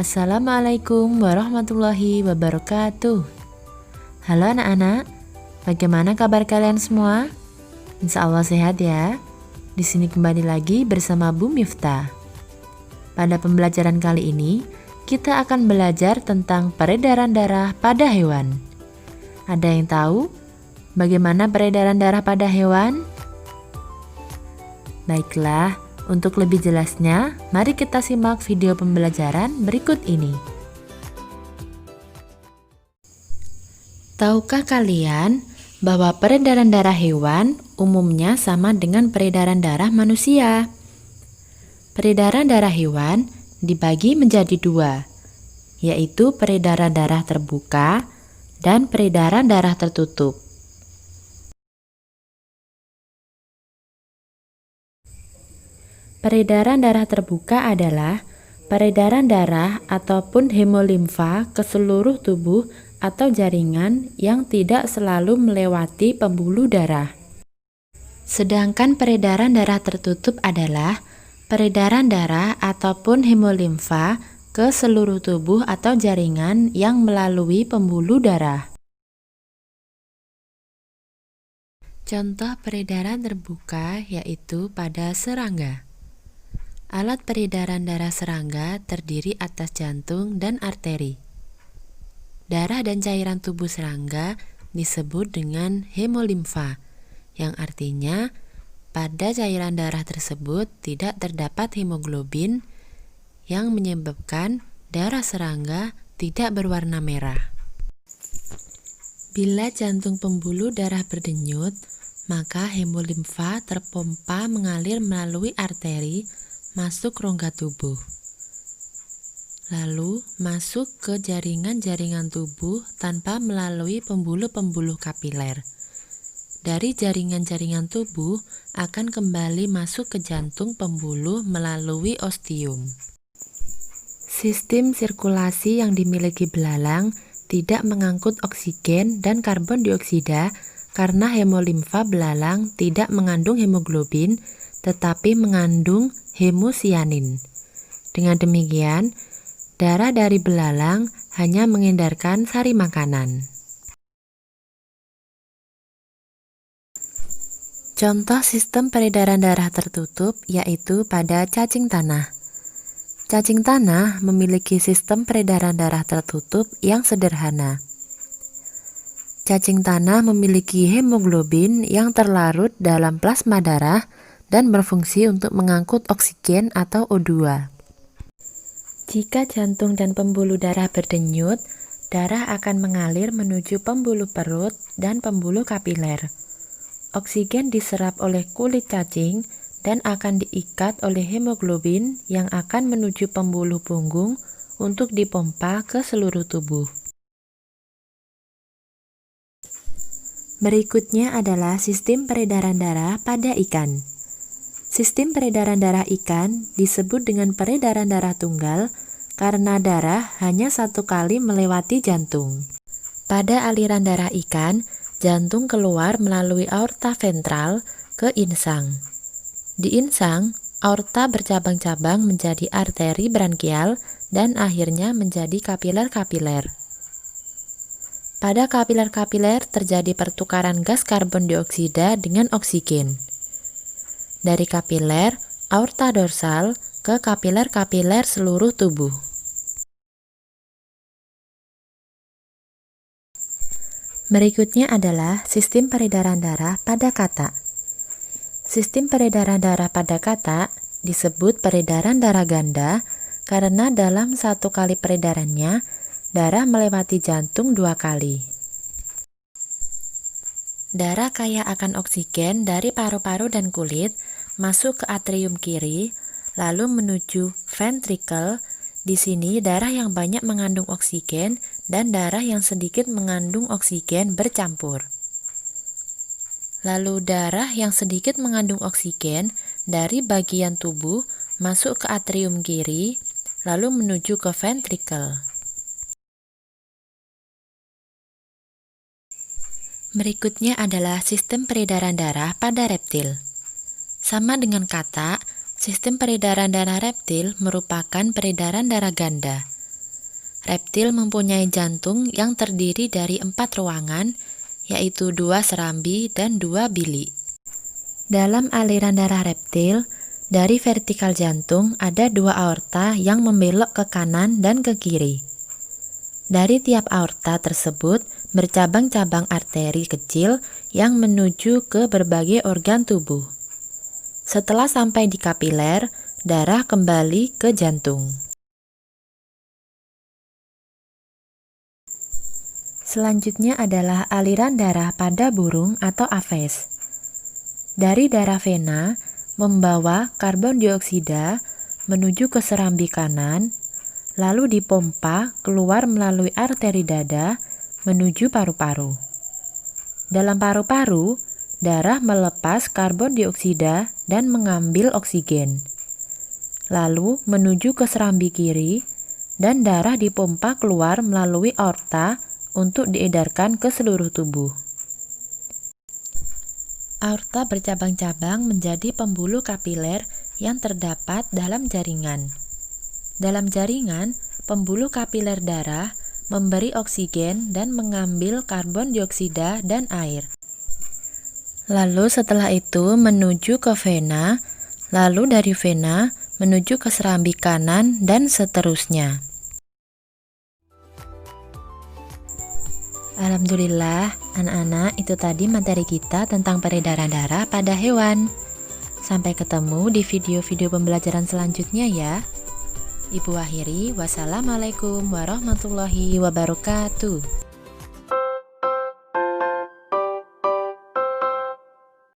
Assalamualaikum warahmatullahi wabarakatuh. Halo anak-anak, bagaimana kabar kalian semua? Insya Allah sehat ya. Di sini kembali lagi bersama Bu Miftah. Pada pembelajaran kali ini, kita akan belajar tentang peredaran darah pada hewan. Ada yang tahu bagaimana peredaran darah pada hewan? Baiklah, untuk lebih jelasnya, mari kita simak video pembelajaran berikut ini. Tahukah kalian bahwa peredaran darah hewan umumnya sama dengan peredaran darah manusia? Peredaran darah hewan dibagi menjadi dua, yaitu peredaran darah terbuka dan peredaran darah tertutup. Peredaran darah terbuka adalah peredaran darah ataupun hemolimfa ke seluruh tubuh atau jaringan yang tidak selalu melewati pembuluh darah. Sedangkan peredaran darah tertutup adalah peredaran darah ataupun hemolimfa ke seluruh tubuh atau jaringan yang melalui pembuluh darah. Contoh peredaran terbuka yaitu pada serangga. Alat peredaran darah serangga terdiri atas jantung dan arteri. Darah dan cairan tubuh serangga disebut dengan hemolimfa, yang artinya pada cairan darah tersebut tidak terdapat hemoglobin yang menyebabkan darah serangga tidak berwarna merah. Bila jantung pembuluh darah berdenyut, maka hemolimfa terpompa mengalir melalui arteri masuk rongga tubuh, lalu masuk ke jaringan-jaringan tubuh tanpa melalui pembuluh-pembuluh kapiler. Dari jaringan-jaringan tubuh akan kembali masuk ke jantung pembuluh melalui ostium. Sistem sirkulasi yang dimiliki belalang tidak mengangkut oksigen dan karbon dioksida karena hemolimfa belalang tidak mengandung hemoglobin tetapi mengandung hemosianin. Dengan demikian, darah dari belalang hanya mengedarkan sari makanan. Contoh sistem peredaran darah tertutup yaitu pada cacing tanah. Cacing tanah memiliki sistem peredaran darah tertutup yang sederhana. Cacing tanah memiliki hemoglobin yang terlarut dalam plasma darah dan berfungsi untuk mengangkut oksigen atau O2. Jika jantung dan pembuluh darah berdenyut, darah akan mengalir menuju pembuluh perut dan pembuluh kapiler. Oksigen diserap oleh kulit cacing dan akan diikat oleh hemoglobin yang akan menuju pembuluh punggung untuk dipompa ke seluruh tubuh. Berikutnya adalah sistem peredaran darah pada ikan. Sistem peredaran darah ikan disebut dengan peredaran darah tunggal karena darah hanya satu kali melewati jantung. Pada aliran darah ikan, jantung keluar melalui aorta ventral ke insang. Di insang, aorta bercabang-cabang menjadi arteri brankial dan akhirnya menjadi kapiler-kapiler. Pada kapiler-kapiler terjadi pertukaran gas karbon dioksida dengan oksigen. Dari kapiler, aorta dorsal ke kapiler-kapiler seluruh tubuh. Berikutnya adalah sistem peredaran darah pada katak. Sistem peredaran darah pada katak disebut peredaran darah ganda karena dalam satu kali peredarannya, darah melewati jantung 2 kali. Darah kaya akan oksigen dari paru-paru dan kulit masuk ke atrium kiri, lalu menuju ventricle. Di sini darah yang banyak mengandung oksigen dan darah yang sedikit mengandung oksigen bercampur. Lalu darah yang sedikit mengandung oksigen dari bagian tubuh masuk ke atrium kiri, lalu menuju ke ventricle. Berikutnya adalah sistem peredaran darah pada reptil. Sama dengan katak, sistem peredaran darah reptil merupakan peredaran darah ganda. Reptil mempunyai jantung yang terdiri dari 4 ruangan, yaitu 2 serambi dan 2 bilik. Dalam aliran darah reptil, dari vertikal jantung ada 2 aorta yang membelok ke kanan dan ke kiri. Dari tiap aorta tersebut bercabang-cabang arteri kecil yang menuju ke berbagai organ tubuh. Setelah sampai di kapiler, darah kembali ke jantung. Selanjutnya adalah aliran darah pada burung atau aves. Dari darah vena membawa karbon dioksida menuju ke serambi kanan, lalu dipompa keluar melalui arteri dada menuju paru-paru. Dalam paru-paru, darah melepas karbon dioksida dan mengambil oksigen, lalu menuju ke serambi kiri, dan darah dipompa keluar melalui aorta untuk diedarkan ke seluruh tubuh. Aorta bercabang-cabang menjadi pembuluh kapiler yang terdapat dalam jaringan. Dalam jaringan, pembuluh kapiler darah memberi oksigen dan mengambil karbon dioksida dan air. Lalu setelah itu menuju ke vena, lalu dari vena menuju ke serambi kanan dan seterusnya. Alhamdulillah, anak-anak, itu tadi materi kita tentang peredaran darah pada hewan. Sampai ketemu di video-video pembelajaran selanjutnya ya. Ibu akhiri, wassalamualaikum warahmatullahi wabarakatuh.